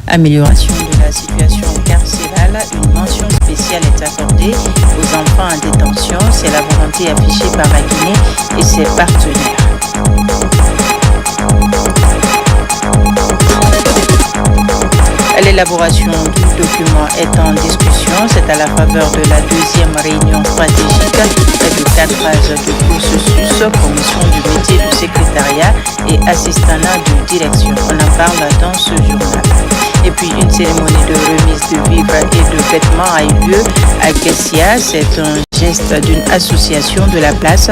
amélioration de la situation carcérale. Une mention spéciale est accordée aux enfants en détention. C'est la volonté affichée par la Guinée et ses partenaires. L'élaboration du document est en discussion. C'est à la faveur de la deuxième réunion stratégique de 4 phases de processus, commission du métier du secrétariat et assistanat de direction. On en parle dans ce journal. Et puis une cérémonie de remise de vivres et de vêtements a eu lieu à Kessia. C'est un geste d'une association de la place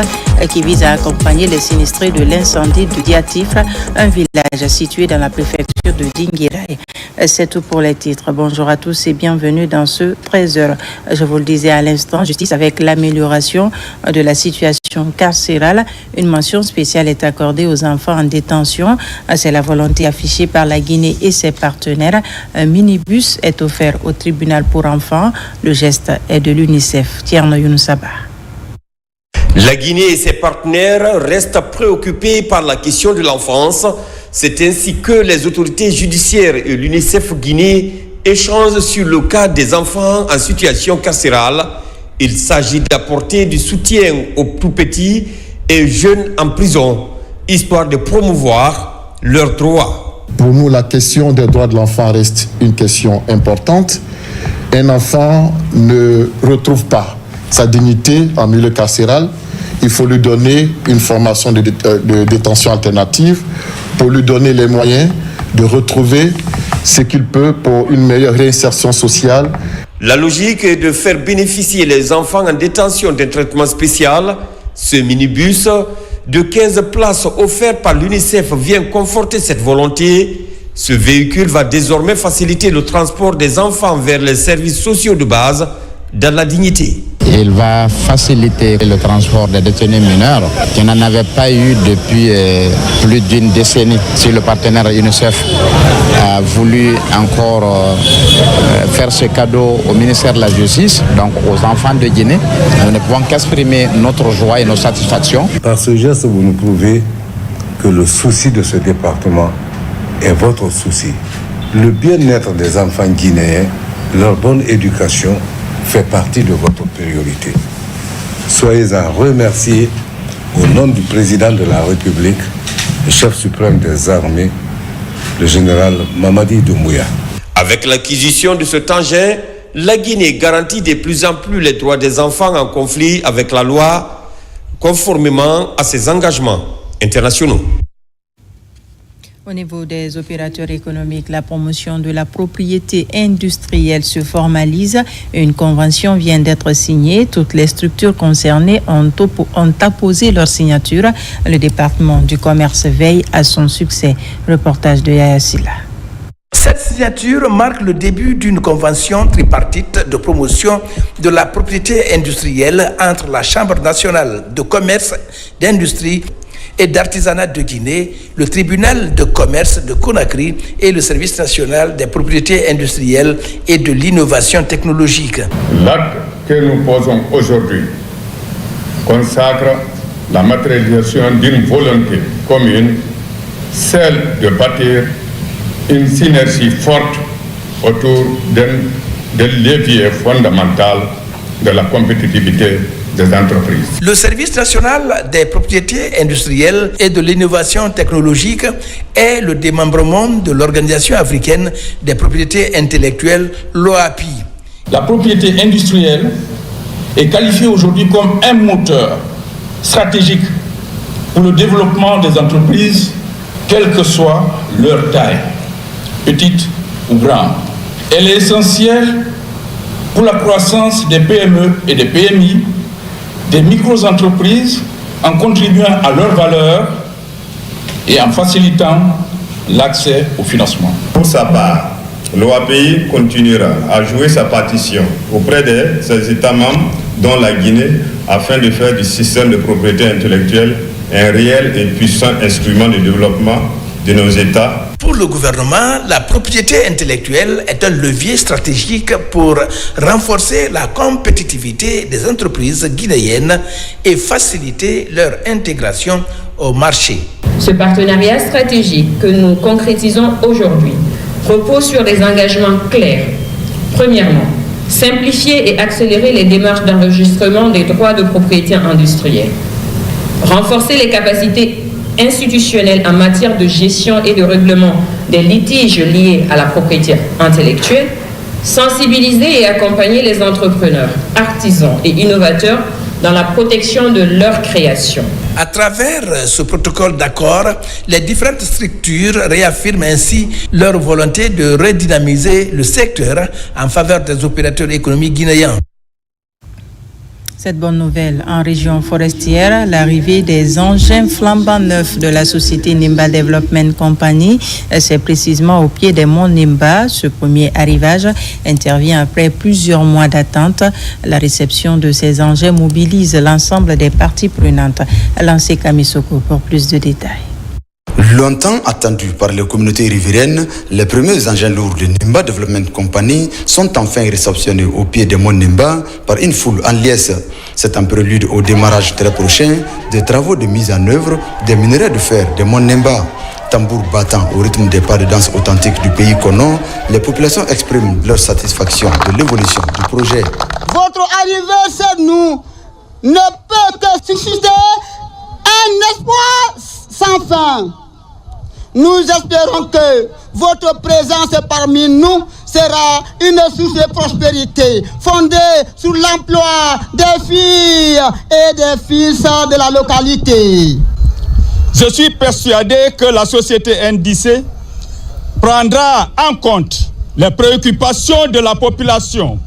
qui vise à accompagner les sinistrés de l'incendie de Diatif, un village situé dans la préfecture de Dinguiraye. C'est tout pour les titres. Bonjour à tous et bienvenue dans ce 13h. Je vous le disais à l'instant, justice avec l'amélioration de la situation carcérale. Une mention spéciale est accordée aux enfants en détention. C'est la volonté affichée par la Guinée et ses partenaires. Un minibus est offert au tribunal pour enfants. Le geste est de l'UNICEF. Tierno Younoussaba. La Guinée et ses partenaires restent préoccupés par la question de l'enfance. C'est ainsi que les autorités judiciaires et l'UNICEF Guinée échangent sur le cas des enfants en situation carcérale. Il s'agit d'apporter du soutien aux plus petits et jeunes en prison, histoire de promouvoir leurs droits. Pour nous, la question des droits de l'enfant reste une question importante. Un enfant ne retrouve pas sa dignité en milieu carcéral. Il faut lui donner une formation de détention alternative pour lui donner les moyens de retrouver ce qu'il peut pour une meilleure réinsertion sociale. La logique est de faire bénéficier les enfants en détention d'un traitement spécial. Ce minibus de 15 places offert par l'UNICEF vient conforter cette volonté. Ce véhicule va désormais faciliter le transport des enfants vers les services sociaux de base dans la dignité. Il va faciliter le transport des détenus mineurs qui n'en avaient pas eu depuis plus d'une décennie. Si le partenaire UNICEF a voulu encore faire ce cadeau au ministère de la Justice, donc aux enfants de Guinée, nous ne pouvons qu'exprimer notre joie et nos satisfactions. Par ce geste, vous nous prouvez que le souci de ce département est votre souci. Le bien-être des enfants guinéens, leur bonne éducation, fait partie de votre priorité. Soyez-en remerciés au nom du président de la République, le chef suprême des armées, le général Mamadi Doumbouya. Avec l'acquisition de cet engin, la Guinée garantit de plus en plus les droits des enfants en conflit avec la loi, conformément à ses engagements internationaux. Au niveau des opérateurs économiques, la promotion de la propriété industrielle se formalise. Une convention vient d'être signée. Toutes les structures concernées ont apposé leur signature. Le département du commerce veille à son succès. Reportage de Yaya Silla. Cette signature marque le début d'une convention tripartite de promotion de la propriété industrielle entre la Chambre nationale de commerce, d'industrie et d'artisanat de Guinée, le tribunal de commerce de Conakry et le service national des propriétés industrielles et de l'innovation technologique. L'acte que nous posons aujourd'hui consacre la matérialisation d'une volonté commune, celle de bâtir une synergie forte autour d'un levier fondamental de la compétitivité des entreprises. Le service national des propriétés industrielles et de l'innovation technologique est le démembrement de l'Organisation africaine des propriétés intellectuelles, l'OAPI. La propriété industrielle est qualifiée aujourd'hui comme un moteur stratégique pour le développement des entreprises, quelle que soit leur taille, petite ou grande. Elle est essentielle pour la croissance des PME et des PMI, des micro-entreprises, en contribuant à leur valeur et en facilitant l'accès au financement. Pour sa part, l'OAPI continuera à jouer sa partition auprès de ses États membres, dont la Guinée, afin de faire du système de propriété intellectuelle un réel et puissant instrument de développement de nos États. Pour le gouvernement, la propriété intellectuelle est un levier stratégique pour renforcer la compétitivité des entreprises guinéennes et faciliter leur intégration au marché. Ce partenariat stratégique que nous concrétisons aujourd'hui repose sur des engagements clairs. Premièrement, simplifier et accélérer les démarches d'enregistrement des droits de propriété industrielle. Renforcer les capacités institutionnelles en matière de gestion et de règlement des litiges liés à la propriété intellectuelle. Sensibiliser et accompagner les entrepreneurs, artisans et innovateurs dans la protection de leur création. À travers ce protocole d'accord, les différentes structures réaffirment ainsi leur volonté de redynamiser le secteur en faveur des opérateurs économiques guinéens. Cette bonne nouvelle en région forestière, l'arrivée des engins flambant neufs de la société Nimba Development Company, c'est précisément au pied des monts Nimba. Ce premier arrivage intervient après plusieurs mois d'attente. La réception de ces engins mobilise l'ensemble des parties prenantes. Lancé Kamisoko pour plus de détails. Longtemps attendus par les communautés riveraines, les premiers engins lourds de Nimba Development Company sont enfin réceptionnés au pied des monts Nimba par une foule en liesse. C'est un prélude au démarrage très prochain des travaux de mise en œuvre des minerais de fer des monts Nimba. Tambour battant au rythme des pas de danse authentiques du pays Kono, les populations expriment leur satisfaction de l'évolution du projet. Votre arrivée, c'est nous, ne peut que susciter un espoir sans fin. Nous espérons que votre présence parmi nous sera une source de prospérité fondée sur l'emploi des filles et des fils de la localité. Je suis persuadé que la société NDC prendra en compte les préoccupations de la population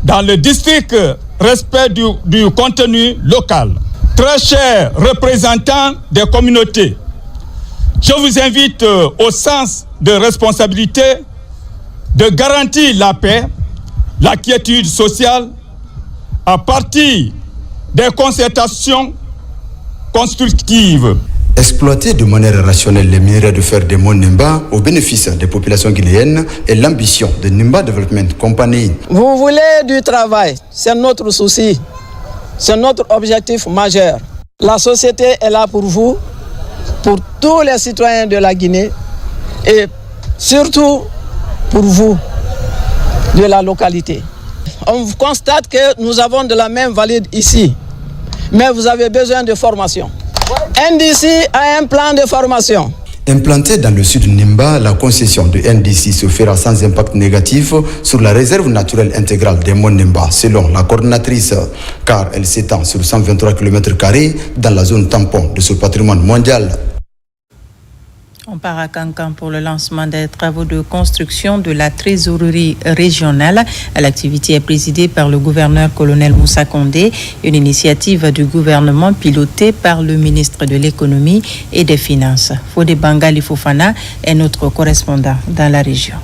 dans le district respect du contenu local. Très chers représentants des communautés, je vous invite au sens de responsabilité de garantir la paix, la quiétude sociale à partir des concertations constructives. Exploiter de manière rationnelle les minerais de fer des monts Nimba au bénéfice des populations guinéennes est l'ambition de Nimba Development Company. Vous voulez du travail, c'est notre souci, c'est notre objectif majeur. La société est là pour vous, pour tous les citoyens de la Guinée et surtout pour vous de la localité. On constate que nous avons de la main valide ici, mais vous avez besoin de formation. NDC a un plan de formation. Implantée dans le sud de Nimba, la concession de NDC se fera sans impact négatif sur la réserve naturelle intégrale des monts Nimba, selon la coordinatrice, car elle s'étend sur 123 km² dans la zone tampon de ce patrimoine mondial. On part à Kankan pour le lancement des travaux de construction de la trésorerie régionale. L'activité est présidée par le gouverneur-colonel Moussa Condé, une initiative du gouvernement pilotée par le ministre de l'Économie et des Finances. Fodé Bangali Fofana est notre correspondant dans la région.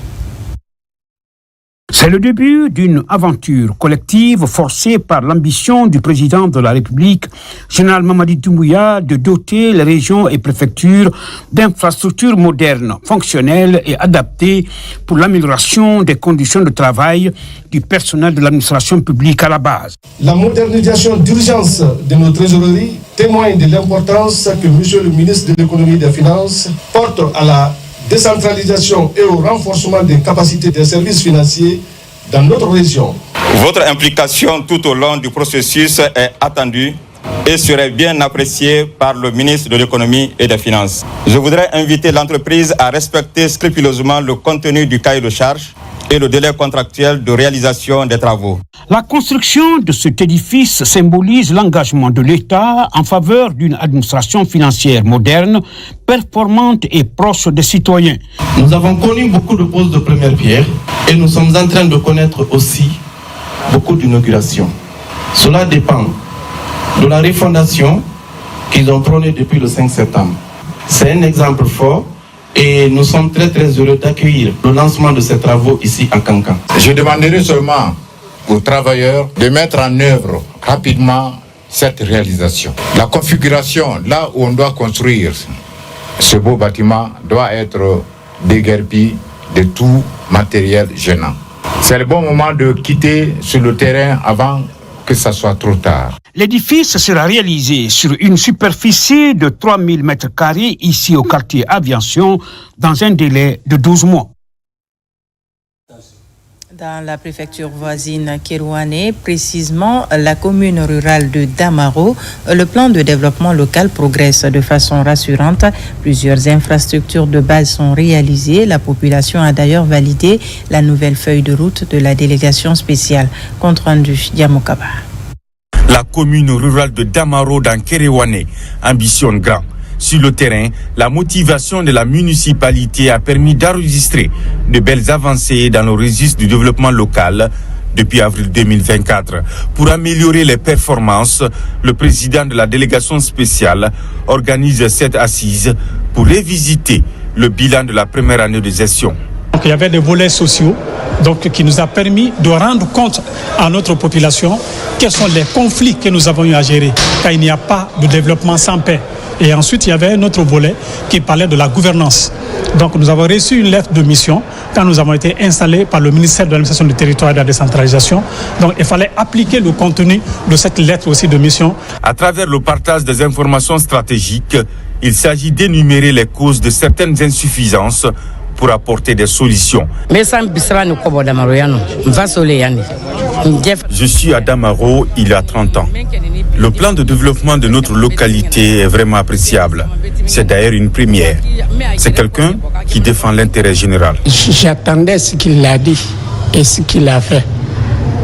C'est le début d'une aventure collective forcée par l'ambition du président de la République, général Mamadi Doumbouya, de doter les régions et préfectures d'infrastructures modernes, fonctionnelles et adaptées pour l'amélioration des conditions de travail du personnel de l'administration publique à la base. La modernisation d'urgence de nos trésoreries témoigne de l'importance que M. le ministre de l'Économie et des Finances porte à la décentralisation et au renforcement des capacités des services financiers dans notre région. Votre implication tout au long du processus est attendue et serait bien appréciée par le ministre de l'Économie et des Finances. Je voudrais inviter l'entreprise à respecter scrupuleusement le contenu du cahier de charges et le délai contractuel de réalisation des travaux. La construction de cet édifice symbolise l'engagement de l'État en faveur d'une administration financière moderne, performante et proche des citoyens. Nous avons connu beaucoup de poses de première pierre et nous sommes en train de connaître aussi beaucoup d'inaugurations. Cela dépend de la refondation qu'ils ont prônée depuis le 5 septembre. C'est un exemple fort. Et nous sommes très heureux d'accueillir le lancement de ces travaux ici à Kankan. Je demanderai seulement aux travailleurs de mettre en œuvre rapidement cette réalisation. La configuration, là où on doit construire ce beau bâtiment, doit être déguerpi de tout matériel gênant. C'est le bon moment de quitter sur le terrain avant que ça soit trop tard. L'édifice sera réalisé sur une superficie de 3000 m² ici au quartier Aviation dans un délai de 12 mois. Dans la préfecture voisine Kérouané, précisément la commune rurale de Damaro, le plan de développement local progresse de façon rassurante. Plusieurs infrastructures de base sont réalisées. La population a d'ailleurs validé la nouvelle feuille de route de la délégation spéciale. Compte rendu Diamokaba. La commune rurale de Damaro dans Kérouané ambitionne grand. Sur le terrain, la motivation de la municipalité a permis d'enregistrer de belles avancées dans le registre du développement local depuis avril 2024. Pour améliorer les performances, le président de la délégation spéciale organise cette assise pour revisiter le bilan de la première année de gestion. Donc, il y avait des volets sociaux qui nous a permis de rendre compte à notre population quels sont les conflits que nous avons eu à gérer, car il n'y a pas de développement sans paix. Et ensuite, il y avait un autre volet qui parlait de la gouvernance. Donc, nous avons reçu une lettre de mission quand nous avons été installés par le ministère de l'administration du territoire et de la décentralisation. Donc, il fallait appliquer le contenu de cette lettre aussi de mission. À travers le partage des informations stratégiques, il s'agit d'énumérer les causes de certaines insuffisances pour apporter des solutions. Je suis à Damaro il y a 30 ans. Le plan de développement de notre localité est vraiment appréciable. C'est d'ailleurs une première. C'est quelqu'un qui défend l'intérêt général. J'attendais ce qu'il a dit et ce qu'il a fait.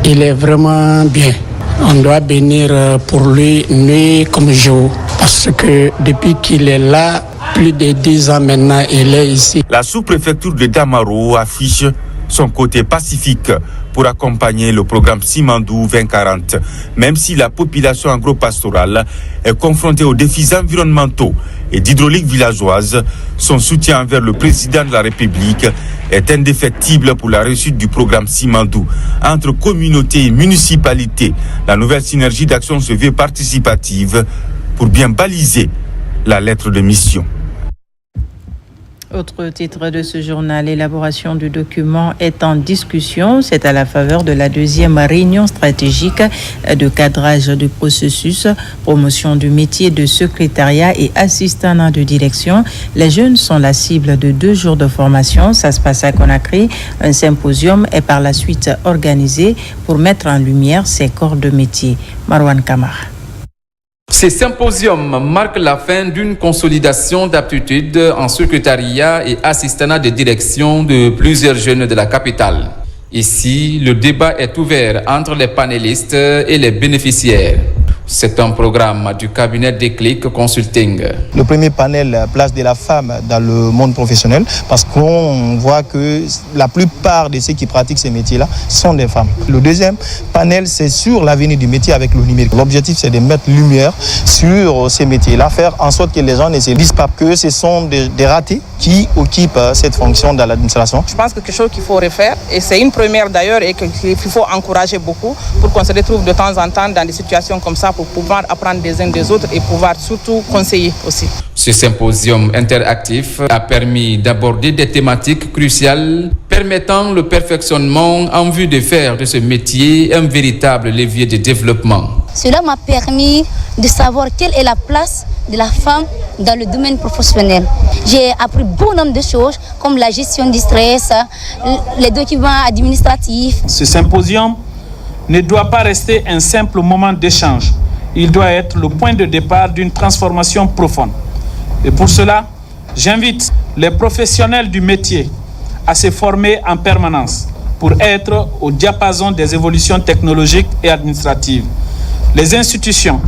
Il est vraiment bien. On doit bénir pour lui nuit comme jour. Parce que depuis qu'il est là, plus de 10 ans maintenant, il est ici. La sous-préfecture de Damaro affiche son côté pacifique pour accompagner le programme Simandou 2040. Même si la population agro-pastorale est confrontée aux défis environnementaux et d'hydraulique villageoise, son soutien envers le président de la République est indéfectible pour la réussite du programme Simandou. Entre communautés et municipalités, la nouvelle synergie d'action se veut participative pour bien baliser la lettre de mission. Autre titre de ce journal, l'élaboration du document est en discussion. C'est à la faveur de la deuxième réunion stratégique de cadrage du processus, promotion du métier de secrétariat et assistant de direction. Les jeunes sont la cible de 2 jours de formation. Ça se passe à Conakry. Un symposium est par la suite organisé pour mettre en lumière ces corps de métier. Marwan Kamara. Ce symposium marque la fin d'une consolidation d'aptitudes en secrétariat et assistanat de direction de plusieurs jeunes de la capitale. Ici, le débat est ouvert entre les panélistes et les bénéficiaires. C'est un programme du cabinet Déclic Consulting. Le premier panel, place de la femme dans le monde professionnel, parce qu'on voit que la plupart de ceux qui pratiquent ces métiers-là sont des femmes. Le deuxième panel, c'est sur l'avenir du métier avec le numérique. L'objectif, c'est de mettre lumière sur ces métiers-là, faire en sorte que les gens ne se disent pas que ce sont des ratés qui occupent cette fonction dans l'administration. Je pense que quelque chose qu'il faut refaire, et c'est une première d'ailleurs, et qu'il faut encourager beaucoup pour qu'on se retrouve de temps en temps dans des situations comme ça, pour pouvoir apprendre des uns des autres et pouvoir surtout conseiller aussi. Ce symposium interactif a permis d'aborder des thématiques cruciales permettant le perfectionnement en vue de faire de ce métier un véritable levier de développement. Cela m'a permis de savoir quelle est la place de la femme dans le domaine professionnel. J'ai appris bon nombre de choses comme la gestion du stress, les documents administratifs. Ce symposium ne doit pas rester un simple moment d'échange. Il doit être le point de départ d'une transformation profonde. Et pour cela, j'invite les professionnels du métier à se former en permanence pour être au diapason des évolutions technologiques et administratives. Les institutions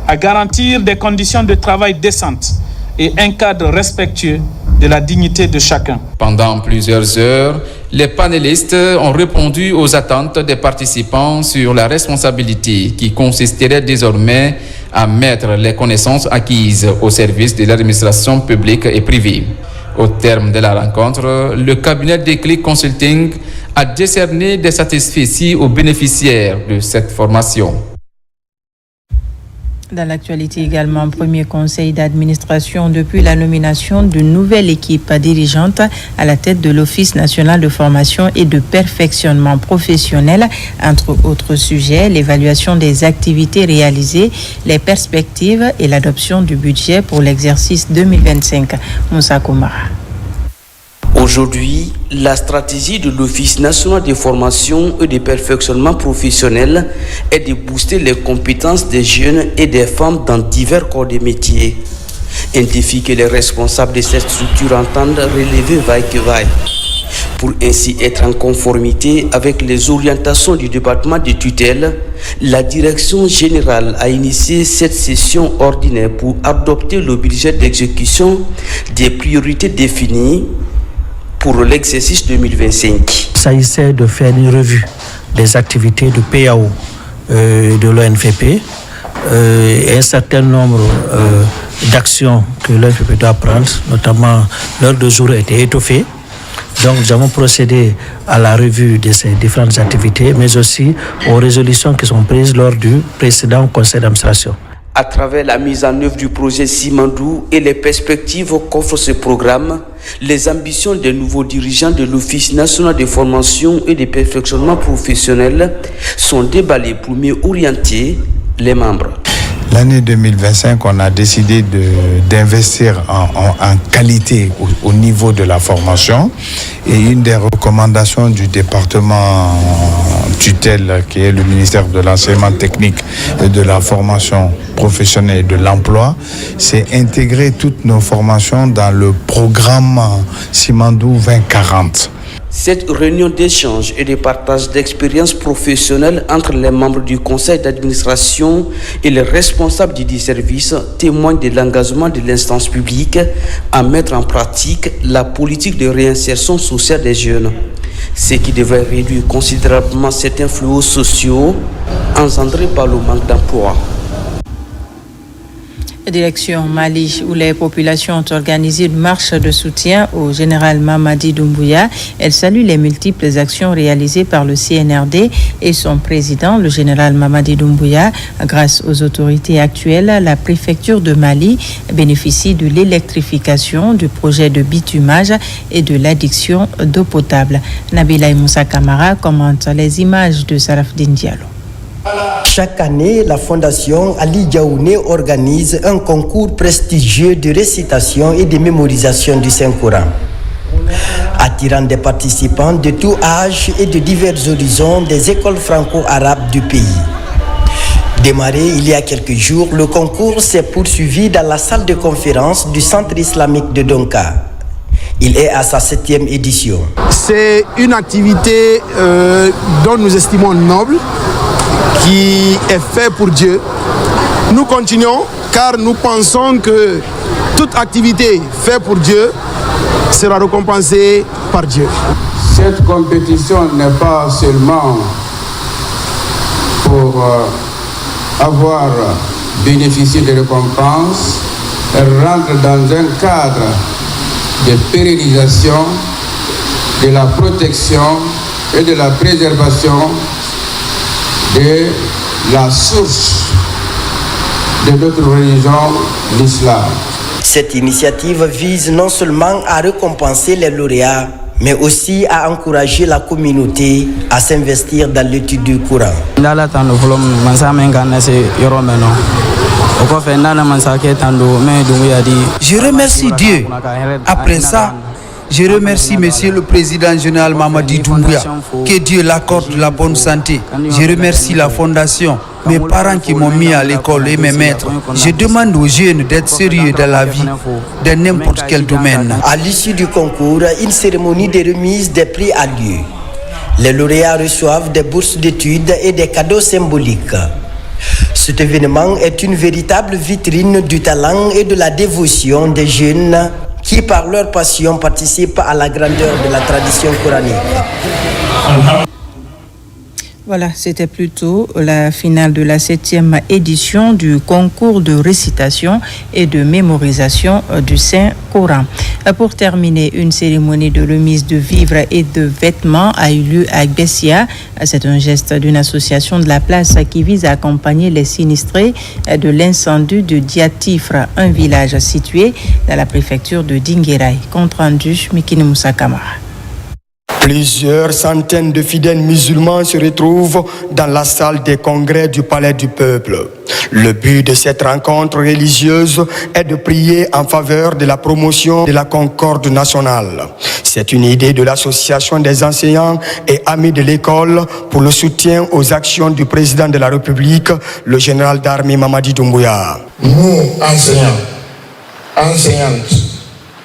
à garantir des conditions de travail décentes et un cadre respectueux de la dignité de chacun. Pendant plusieurs heures, les panélistes ont répondu aux attentes des participants sur la responsabilité qui consisterait désormais à mettre les connaissances acquises au service de l'administration publique et privée. Au terme de la rencontre, le cabinet Déclic Consulting a décerné des satisfecits aux bénéficiaires de cette formation. Dans l'actualité également, premier conseil d'administration depuis la nomination d'une nouvelle équipe dirigeante à la tête de l'Office national de formation et de perfectionnement professionnel. Entre autres sujets, l'évaluation des activités réalisées, les perspectives et l'adoption du budget pour l'exercice 2025. Moussa Koumara. Aujourd'hui, la stratégie de l'Office national de formation et de perfectionnement professionnel est de booster les compétences des jeunes et des femmes dans divers corps de métier. Un défi que les responsables de cette structure entendent relever vaille que vaille. Pour ainsi être en conformité avec les orientations du département de tutelle, la direction générale a initié cette session ordinaire pour adopter le budget d'exécution des priorités définies pour l'exercice 2025. Il s'agissait de faire une revue des activités de PAO de l'ONFP et un certain nombre d'actions que l'ONFP doit prendre, notamment l'heure de jour a été étoffée. Donc nous avons procédé à la revue de ces différentes activités, mais aussi aux résolutions qui sont prises lors du précédent conseil d'administration. À travers la mise en œuvre du projet Simandou et les perspectives qu'offre ce programme, les ambitions des nouveaux dirigeants de l'Office national de formation et de perfectionnement professionnel sont déballées pour mieux orienter les membres. L'année 2025, on a décidé d'investir en qualité au niveau de la formation. Et une des recommandations du département tutelle, qui est le ministère de l'enseignement technique et de la formation professionnelle et de l'emploi, c'est intégrer toutes nos formations dans le programme Simandou 2040. Cette réunion d'échange et de partage d'expériences professionnelles entre les membres du conseil d'administration et les responsables du service témoigne de l'engagement de l'instance publique à mettre en pratique la politique de réinsertion sociale des jeunes, ce qui devrait réduire considérablement certains fléaux sociaux engendrés par le manque d'emploi. Direction Mali, où les populations ont organisé une marche de soutien au général Mamadi Doumbouya. Elle salue les multiples actions réalisées par le CNRD et son président, le général Mamadi Doumbouya. Grâce aux autorités actuelles, la préfecture de Mali bénéficie de l'électrification, du projet de bitumage et de l'addiction d'eau potable. Nabila Moussa Kamara commente les images de Sarafdine Diallo. Chaque année, la Fondation Ali Diaouné organise un concours prestigieux de récitation et de mémorisation du Saint-Coran, attirant des participants de tout âge et de divers horizons des écoles franco-arabes du pays. Démarré il y a quelques jours, le concours s'est poursuivi dans la salle de conférence du Centre islamique de Donka. Il est à sa 7e édition. C'est une activité dont nous estimons noble, qui est fait pour Dieu. Nous continuons car nous pensons que toute activité faite pour Dieu sera récompensée par Dieu. Cette compétition n'est pas seulement pour avoir bénéficié de récompenses, elle rentre dans un cadre de pérennisation, de la protection et de la préservation de la source de notre religion, l'islam. Cette initiative vise non seulement à récompenser les lauréats, mais aussi à encourager la communauté à s'investir dans l'étude du Coran. Je remercie Dieu. Après ça, je remercie Monsieur le Président Général Mamadi Doumbouya. Que Dieu l'accorde la bonne santé. Je remercie la Fondation, mes parents qui m'ont mis à l'école et mes maîtres. Je demande aux jeunes d'être sérieux dans la vie, dans n'importe quel domaine. À l'issue du concours, une cérémonie de remise des prix a lieu. Les lauréats reçoivent des bourses d'études et des cadeaux symboliques. Cet événement est une véritable vitrine du talent et de la dévotion des jeunes qui, par leur passion, participent à la grandeur de la tradition coranique. Voilà, c'était plutôt la finale de la 7e édition du concours de récitation et de mémorisation du Saint-Coran. Pour terminer, une cérémonie de remise de vivres et de vêtements a eu lieu à Bessia. C'est un geste d'une association de la place qui vise à accompagner les sinistrés de l'incendie de Diatifre, un village situé dans la préfecture de Dinguiraye. Compte rendu, Mikini Moussa Kamara. Plusieurs centaines de fidèles musulmans se retrouvent dans la salle des congrès du Palais du Peuple. Le but de cette rencontre religieuse est de prier en faveur de la promotion de la concorde nationale. C'est une idée de l'association des enseignants et amis de l'école pour le soutien aux actions du président de la République, le général d'armée Mamadi Doumbouya. Nous, enseignants, enseignantes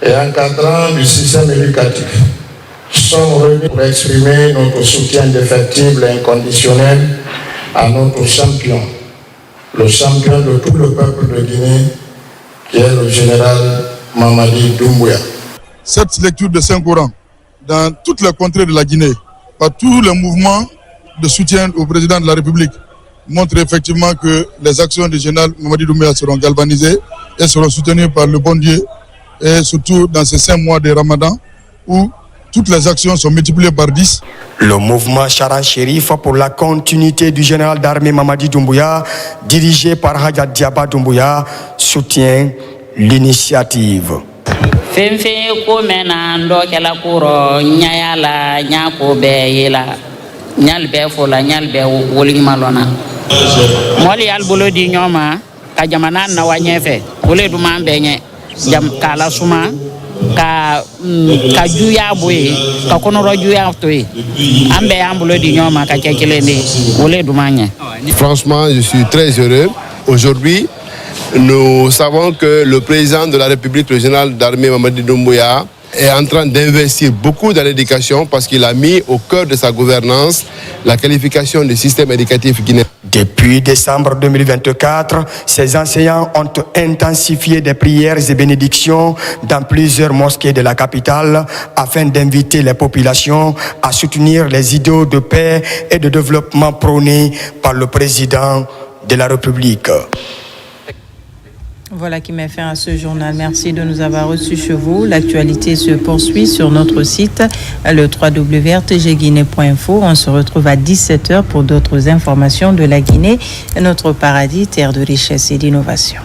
et encadrants du système éducatif, sommes réunis pour exprimer notre soutien indéfectible et inconditionnel à notre champion, le champion de tout le peuple de Guinée, qui est le général Mamadi Doumbouya. Cette lecture de Saint-Coran dans toutes les contrées de la Guinée, par tous les mouvements de soutien au président de la République, montre effectivement que les actions du général Mamadi Doumbouya seront galvanisées et seront soutenues par le bon Dieu, et surtout dans ces 5 mois de Ramadan où toutes les actions sont multipliées par 10. Le mouvement Charan Chérif pour la continuité du général d'armée Mamadi Doumbouya, dirigé par Hadja Diaba Doumbouya, soutient l'initiative. Franchement, je suis très heureux. Aujourd'hui, nous savons que le président de la République, le général d'armée Mamadi Doumbouya, est en train d'investir beaucoup dans l'éducation parce qu'il a mis au cœur de sa gouvernance la qualification du système éducatif guinéen. Depuis décembre 2024, ces enseignants ont intensifié des prières et bénédictions dans plusieurs mosquées de la capitale afin d'inviter les populations à soutenir les idéaux de paix et de développement prônés par le président de la République. Voilà qui met fin à ce journal. Merci de nous avoir reçus chez vous. L'actualité se poursuit sur notre site, le www.rtgguinée.info. On se retrouve à 17h pour d'autres informations de la Guinée, notre paradis, terre de richesse et d'innovation.